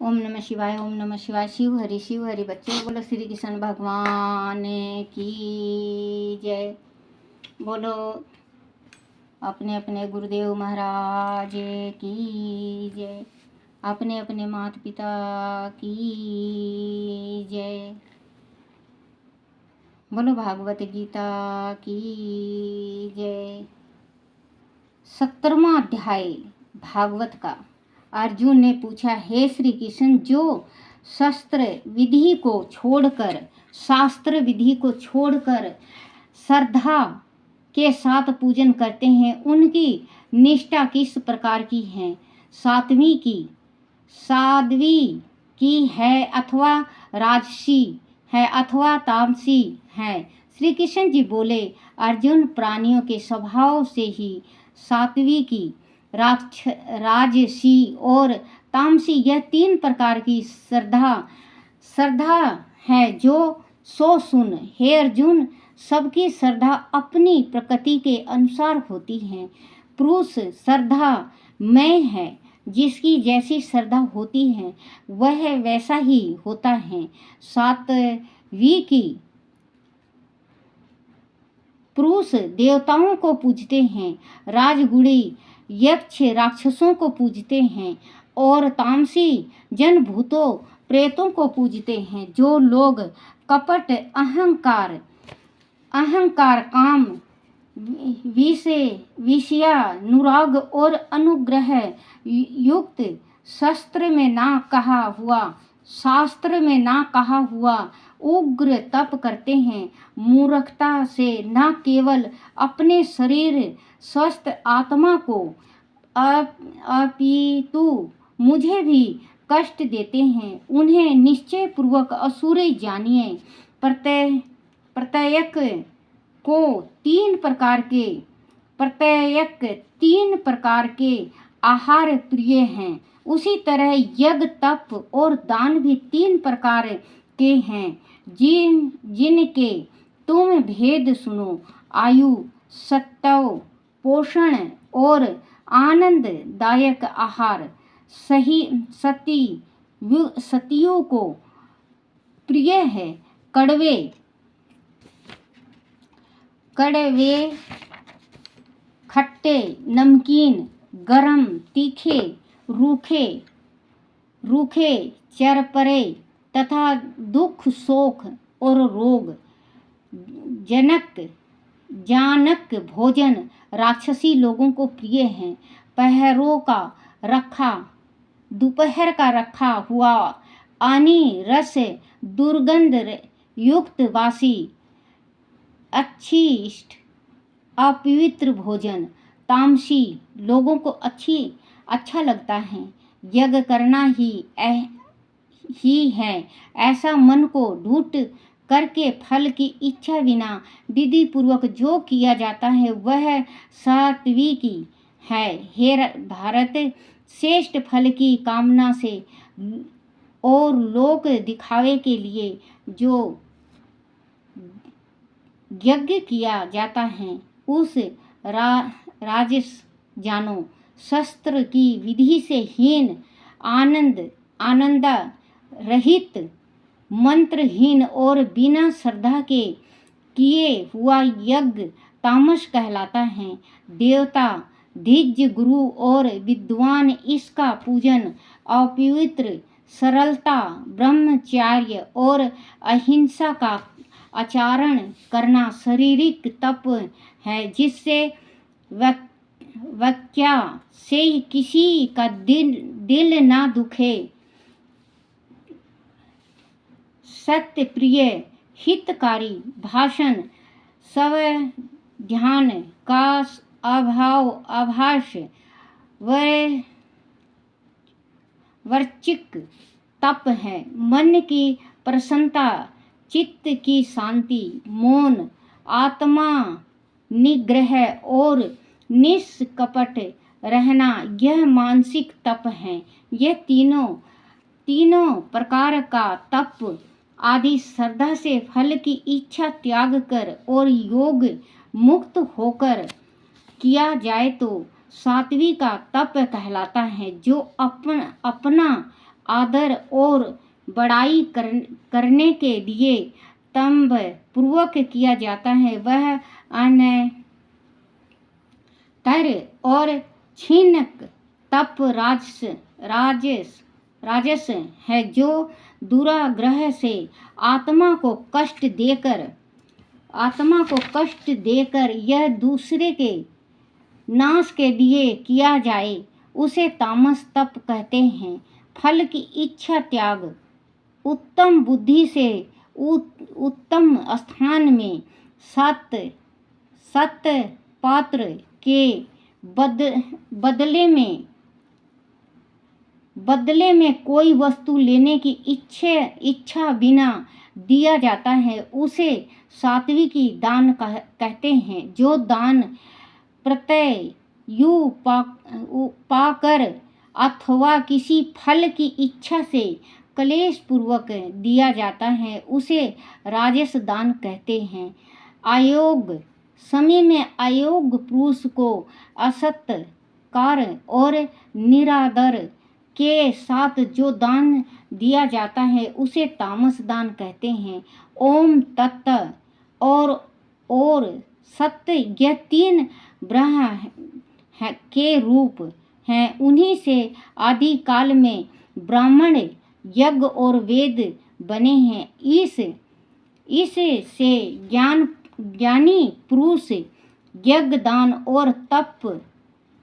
ओम नमः शिवाय, ओम नमः शिवाय। शिव हरि बच्चों, बोलो श्री कृष्ण भगवान की जय। बोलो अपने अपने गुरुदेव महाराज की जय, अपने अपने माता पिता की जय। बोलो भागवत गीता की जय। 17वां अध्याय भागवत का। अर्जुन ने पूछा, हे श्री कृष्ण, जो शास्त्र विधि को छोड़कर श्रद्धा के साथ पूजन करते हैं, उनकी निष्ठा किस प्रकार की है? सात्विक की है अथवा राजसी है अथवा तामसी है? श्री कृष्ण जी बोले, अर्जुन, प्राणियों के स्वभाव से ही सात्विकी, राजसी और तामसी, यह 3 प्रकार की श्रद्धा है। जो सो सुन, हे अर्जुन, सबकी श्रद्धा अपनी प्रकृति के अनुसार होती है। पुरुष श्रद्धा मैं है, जिसकी जैसी श्रद्धा होती है वह वैसा ही होता है। सात्विकी पुरुष देवताओं को पूजते हैं, राजगुणी यक्ष राक्षसों को पूजते हैं और तामसी जन भूतों प्रेतों को पूजते हैं। जो लोग कपट, अहंकार, काम, विषयानुराग और अनुग्रह युक्त शास्त्र में ना कहा हुआ उग्र तप करते हैं, मूर्खता से न केवल अपने शरीर स्वस्थ आत्मा को अपितु मुझे भी कष्ट देते हैं, उन्हें निश्चय पूर्वक असुर जानिए। प्रत्येक 3 प्रकार के आहार प्रिय हैं। उसी तरह यज्ञ, तप और दान भी 3 प्रकार के हैं, जिनके तुम भेद सुनो। आयु, सत्व, पोषण और आनंददायक आहार सतियों को प्रिय है। कड़वे, खट्टे, नमकीन, गरम, तीखे, रूखे, चरपरे तथा दुख, शोक और रोग जानक भोजन राक्षसी लोगों को प्रिय है। दोपहर का रखा हुआ आनी रस, दुर्गंध युक्त वासी, अच्छी अपवित्र भोजन तामसी लोगों को अच्छा लगता है। यज्ञ करना ही है ऐसा मन को ढूंढ करके फल की इच्छा बिना विधि पूर्वक जो किया जाता है वह सात्विकी है। हे भारत, श्रेष्ठ फल की कामना से और लोक दिखावे के लिए जो यज्ञ किया जाता है उस राजस जानो। शस्त्र की विधि से हीन, आनंद रहित, मंत्रहीन और बिना श्रद्धा के किए हुआ यज्ञ तामस कहलाता है। देवता, धीज्य गुरु और विद्वान इसका पूजन अपवित्र, सरलता, ब्रह्मचर्य और अहिंसा का आचरण करना शारीरिक तप है, जिससे वाक्या से किसी का दिल ना दुखे। सत्य प्रिय, हितकारी भाषण, ध्यान का आभास, वर्चिक तप है। मन की प्रसन्नता, चित्त की शांति, मौन, आत्मा निग्रह और निष्कपट रहना, यह मानसिक तप है। यह तीनों प्रकार का तप आदि श्रद्धा से फल की इच्छा त्याग कर और योग मुक्त होकर किया जाए तो सात्विक का तप कहलाता है। जो अपना आदर और बड़ाई करने के लिए तंब पूर्वक किया जाता है, वह अनतर और क्षीणक तप राजस है, जो दुराग्रह से आत्मा को कष्ट देकर यह दूसरे के नाश के लिए किया जाए, उसे तामस तप कहते हैं। फल की इच्छा त्याग, उत्तम बुद्धि से उत्तम स्थान में सत पात्र के बदले में कोई वस्तु लेने की इच्छा बिना दिया जाता है, उसे सात्विकी दान कहते हैं। जो दान प्रत्ययु पाकर अथवा किसी फल की इच्छा से क्लेश पूर्वक दिया जाता है, उसे राजस दान कहते हैं। अयोग समय में अयोग्य पुरुष को असत्कार और निरादर के साथ जो दान दिया जाता है, उसे तामस दान कहते हैं। ओम तत्त और सत्य, यह तीन ब्रह्म के रूप हैं। उन्हीं से आदि काल में ब्राह्मण यज्ञ और वेद बने हैं। इस से ज्ञानी पुरुष यज्ञ दान और तप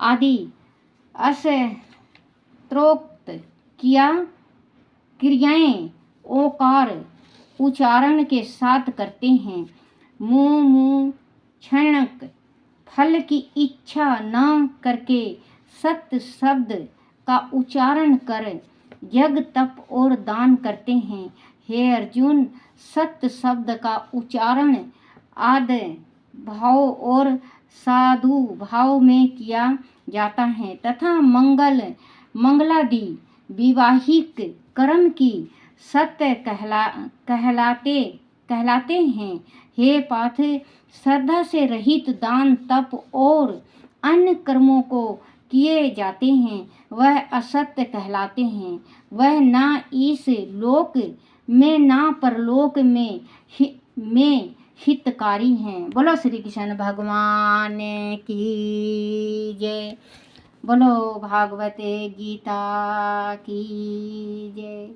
आदि अस्त्रोक्त क्रियाएं ओकार उच्चारण के साथ करते हैं। मुँह क्षणक फल की इच्छा न करके सत्य शब्द का उच्चारण कर यज्ञ तप और दान करते हैं। हे अर्जुन, सत्य शब्द का उच्चारण आदि भाव और साधु भाव में किया जाता है तथा मंगलादि विवाहिक कर्म की सत्य कहलाते हैं। हे पार्थ, श्रद्धा से रहित दान तप और अन्य कर्मों को किए जाते हैं, वह असत्य कहलाते हैं। वह ना इस लोक में ना परलोक में हितकारी हैं। बोलो श्री कृष्ण भगवान की जय। बोलो भागवते गीता की जय।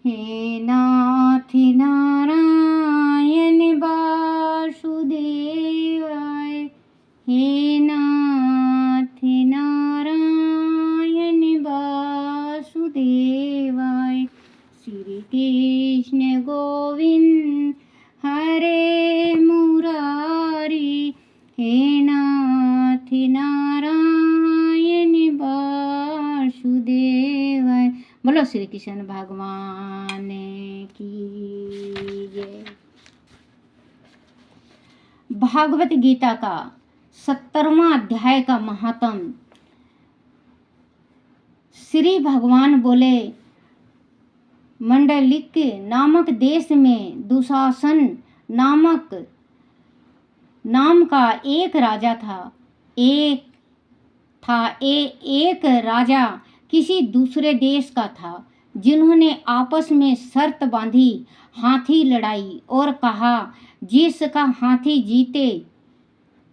हे नाथ नारायण वासुदेवाय, हे नाथ नारायण वासुदेवाय। श्री कृष्ण गोविंद हरे मुरारी, हे नाथ नारायण वासुदेवाय। बोलो श्री कृष्ण भगवान की जय। भागवत गीता का 70वां अध्याय का महात्म। श्री भगवान बोले, मंडलिक नामक देश में दुशासन नाम का एक राजा था। एक राजा किसी दूसरे देश का था, जिन्होंने आपस में शर्त बांधी, हाथी लड़ाई और कहा, जिसका हाथी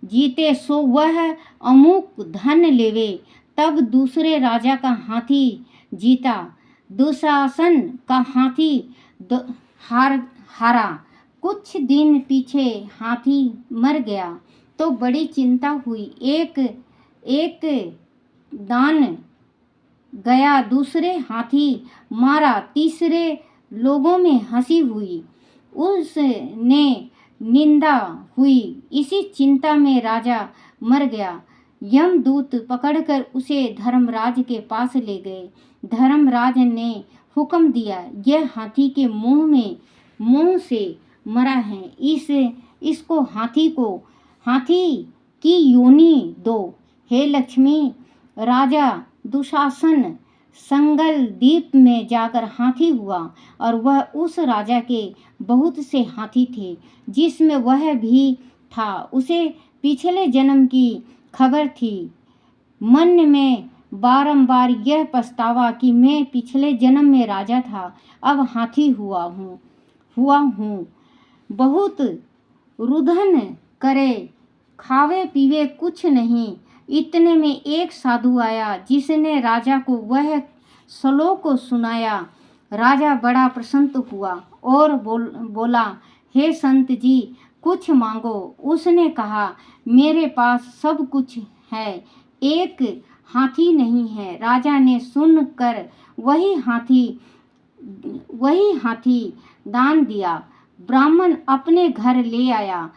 जीते सो वह अमुक धन लेवे। तब दूसरे राजा का हाथी जीता, दुशासन का हाथी हारा। कुछ दिन पीछे हाथी मर गया तो बड़ी चिंता हुई। एक दान गया, दूसरे हाथी मारा, तीसरे लोगों में हंसी हुई, उसने निंदा हुई। इसी चिंता में राजा मर गया। यमदूत पकड़कर उसे धर्मराज के पास ले गए। धर्मराज ने हुक्म दिया, यह हाथी के मुंह से मरा है, इसको हाथी की योनि दो। हे लक्ष्मी, राजा दुशासन संगल द्वीप में जाकर हाथी हुआ, और वह उस राजा के बहुत से हाथी थे, जिसमें वह भी था। उसे पिछले जन्म की खबर थी। मन में बारंबार यह पछतावा कि मैं पिछले जन्म में राजा था, अब हाथी हुआ हूँ। बहुत रुदन करे, खावे पीवे कुछ नहीं। इतने में एक साधु आया जिसने राजा को वह श्लोक सुनाया। राजा बड़ा प्रसन्न हुआ और बोला, हे संत जी, कुछ मांगो। उसने कहा, मेरे पास सब कुछ है, एक हाथी नहीं है। राजा ने सुनकर वही हाथी दान दिया। ब्राह्मण अपने घर ले आया।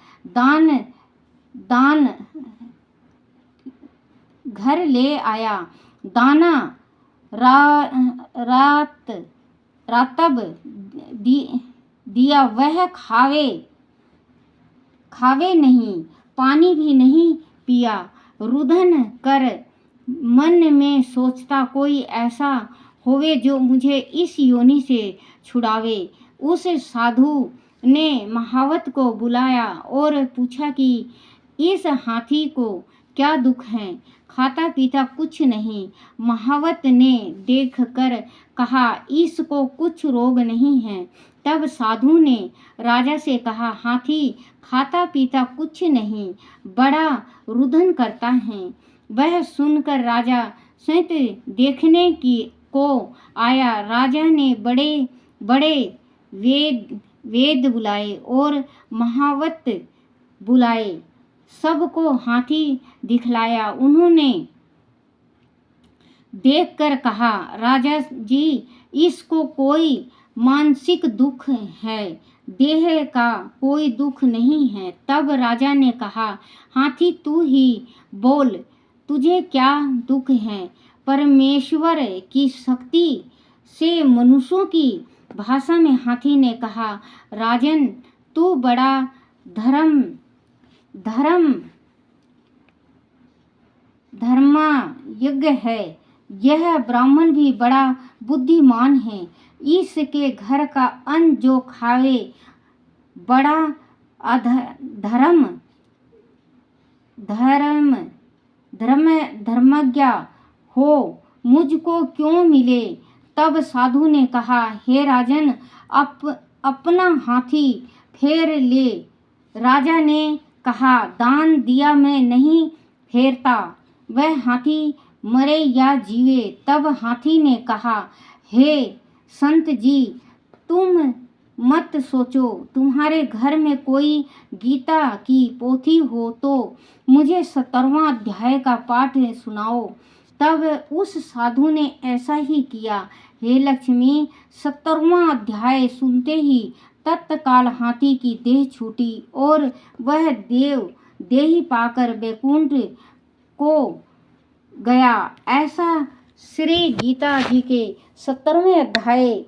घर ले आया। दाना रातब दिया। वह खावे नहीं, पानी भी नहीं पिया। रुदन कर मन में सोचता, कोई ऐसा होवे जो मुझे इस योनि से छुड़ावे। उस साधु ने महावत को बुलाया और पूछा कि इस हाथी को क्या दुख है? खाता पीता कुछ नहीं। महावत ने देखकर कहा, इसको कुछ रोग नहीं है। तब साधु ने राजा से कहा, हाथी खाता पीता कुछ नहीं, बड़ा रुदन करता है। वह सुनकर राजा स्वयं देखने को आया। राजा ने बड़े बड़े वेद बुलाए और महावत बुलाए, सबको हाथी दिखलाया। उन्होंने देखकर कहा, राजा जी, इसको कोई मानसिक दुख है, देह का कोई दुख नहीं है। तब राजा ने कहा, हाथी तू ही बोल, तुझे क्या दुख है? परमेश्वर की शक्ति से मनुष्यों की भाषा में हाथी ने कहा, राजन, तू बड़ा धर्मयज्ञ है। यह ब्राह्मण भी बड़ा बुद्धिमान है। इसके घर का अन्न जो खावे बड़ा धर्मज्ञ हो, मुझको क्यों मिले? तब साधु ने कहा, हे राजन, अपना हाथी फेर ले। राजा ने कहा, दान दिया मैं नहीं फेरता, वह हाथी मरे या जीवे। तब हाथी ने कहा, हे संत जी, तुम मत सोचो। तुम्हारे घर में कोई गीता की पोथी हो तो मुझे 17वां अध्याय का पाठ सुनाओ। तब उस साधु ने ऐसा ही किया। हे लक्ष्मी, 17वां अध्याय सुनते ही तत्काल हाथी की देह छूटी और वह देही पाकर वैकुंठ को गया। ऐसा श्री गीता जी के 17वें अध्याय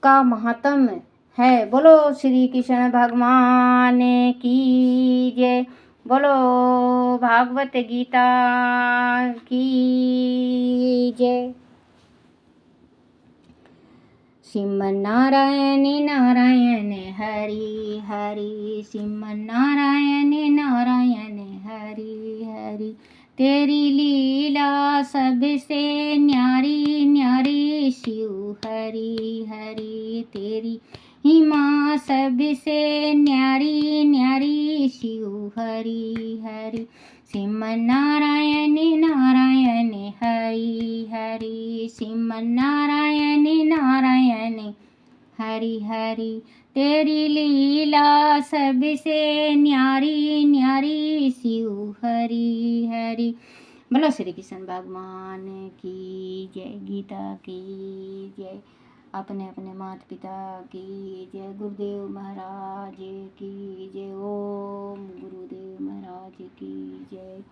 का महात्म्य है। बोलो श्री कृष्ण भगवान की जय। बोलो भागवत गीता की जय। श्रीमन नारायण नारायण हरि हरि, श्रीमन नारायण नारायण हरि हरि। तेरी लीला सबसे न्यारी न्यारी शिव हरि हरि। तेरी हिमा सबसे न्यारी न्यारी शिव हरि हरि। श्रीमन नारायण नारायण हरि हरि, श्रीमन नारायण नारायण हरि हरि। तेरी लीला सबसे न्यारी न्यारी शिव हरि हरि। बोलो श्री कृष्ण भगवान की जय। गीता की जय। अपने अपने माता पिता की जय। गुरुदेव महाराज की जय। ओम गुरुदेव महाराज की जय।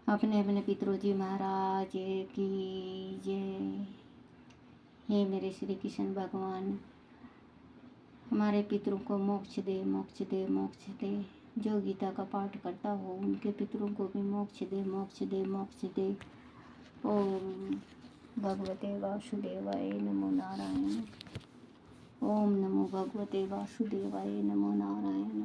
अपने अपने पितरोजी महाराज की जय। हे मेरे श्री कृष्ण भगवान, हमारे पितरों को मोक्ष दे, मोक्ष दे, मोक्ष दे। जो गीता का पाठ करता हो उनके पितरों को भी मोक्ष दे, मोक्ष दे, मोक्ष दे। ओम भगवते वासुदेवाय नमो नारायण। ओम नमो भगवते वासुदेवाय नमो नारायण।